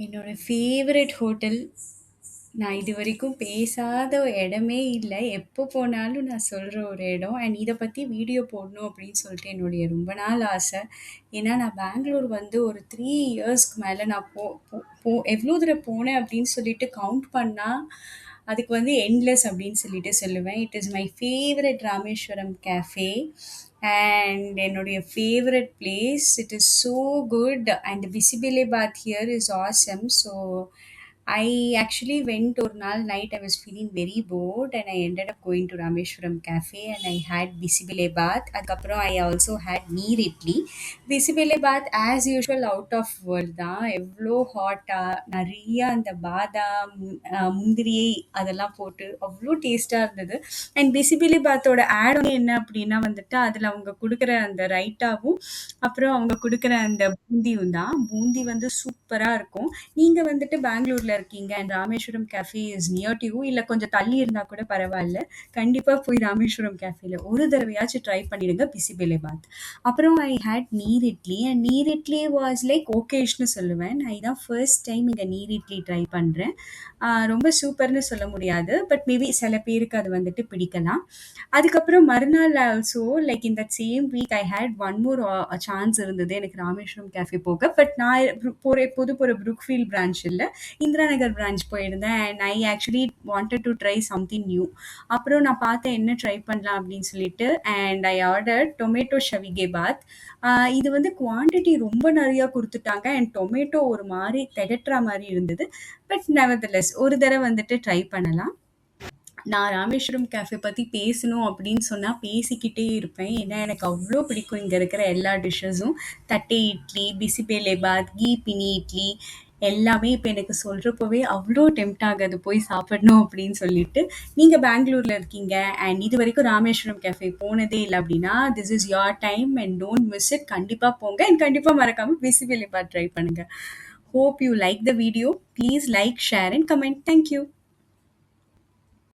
என்னோட favourite hotel நான் இதுவரைக்கும் பேசாத இடமே இல்ல. எப்போ போனாலும் நான் சொல்ற ஒரு இடம். அண்ட் இத பத்தி வீடியோ போடணும் அப்படின்னு சொல்லிட்டு என்னுடைய ரொம்ப நாள் ஆசை. ஏன்னா நான் பெங்களூர் வந்து ஒரு 3 இயர்ஸ்க்கு மேல நான் போ போ போ எவ்வளோ தூரம் போனேன் அப்படின்னு சொல்லிட்டு கவுண்ட் பண்ணா, அதுக்கு வந்து எண்ட்லெஸ் அப்படின்னு சொல்லிட்டு சொல்லுவேன். It is my favourite Rameswaram cafe. And என்னுடைய favourite place. It is so good and bisi bele bath here is awesome. So I actually went or night I was feeling very bored and I ended up going to Rameshwaram cafe and I had Bisibile bath. அதுக்கப்புறம் I also had நீர் idli. Bisibile bath as usual out of world தான். எவ்வளோ ஹாட்டா நிறைய அந்த பாதாம் முந்திரி அதெல்லாம் போட்டு அவ்வளோ டேஸ்டா இருந்தது. அண்ட் பிசிபிலி பாத்தோட ஆட் ஆன் என்ன அப்படின்னா வந்துட்டு அதுல அவங்க கொடுக்குற அந்த ரைட்டாவும் அப்புறம் அவங்க கொடுக்குற அந்த பூந்தியும் தான். பூந்தி வந்து சூப்பரா இருக்கும். நீங்க வந்துட்டு பெங்களூர்ல இருக்கீங்க and Rameswaram cafe is near to you, இல்ல கொஞ்சம் தள்ளி இருந்தா கூட பரவாயில்ல. கண்டிப்பா போய் ராமேஸ்வரம் கேஃபேல ஒரு தடவையாச்சும் ட்ரை பண்ணிடுங்க பிசிபெலே பாத். அப்புறம் ஐ ஹேட் நீர் இட்லி அண்ட் நீர் இட்லி வாஸ் லைக் ஓகேஷ்னு சொல்லுவேன். நான் இதான் ஃபர்ஸ்ட் டைம் இங்க நீர் இட்லி ட்ரை பண்றேன். ரொம்ப சூப்பர்னு சொல்ல முடியாது, பட் மேபி சில பேருக்கு அது வந்துட்டு பிடிக்கலாம். அதுக்கப்புறம் மறுநாள் also like in that same week I had one more chance இருந்தது எனக்கு ராமேஸ்வரம் கேஃபே போக. பட் நான் போகிற புரூக்ஃபீல்ட் பிரான்ச் இல்லை, இந்திரா நகர் பிரான்ச் போயிருந்தேன். And I actually wanted to try something new. அப்புறம் நான் பார்த்தேன் என்ன ட்ரை பண்ணலாம் அப்படின்னு சொல்லிட்டு. அண்ட் ஐ ஆர்டர் டொமேட்டோ ஷவிகே பாத். இது வந்து குவான்டிட்டி ரொம்ப நிறையா கொடுத்துட்டாங்க அண்ட் டொமேட்டோ ஒரு மாதிரி திகட்டுற மாதிரி இருந்தது. பட் நெவர்தலெஸ் ஒரு தடவை வந்துட்டு ட்ரை பண்ணலாம். நான் ராமேஸ்வரம் கேஃபே பற்றி பேசணும் அப்படின்னு சொன்னால் பேசிக்கிட்டே இருப்பேன். ஏன்னா எனக்கு அவ்வளோ பிடிக்கும் இங்கே இருக்கிற எல்லா டிஷ்ஷஸும். தட்டை இட்லி, பிசிபேலே பாத், கீ பினி இட்லி எல்லாமே இப்போ எனக்கு சொல்கிறப்பவே அவ்வளோ டெம்ட் ஆகுது போய் சாப்பிடணும் அப்படின்னு சொல்லிட்டு. நீங்கள் பெங்களூரில் இருக்கீங்க அண்ட் இது வரைக்கும் ராமேஸ்வரம் கேஃபே போனதே இல்லை அப்படின்னா this is your time and don't miss it. கண்டிப்பாக போங்க அண்ட் கண்டிப்பாக மறக்காமல் பிசிபேலே பாத் ட்ரை பண்ணுங்கள். Hope you like the video. Please like, share and comment. Thank you.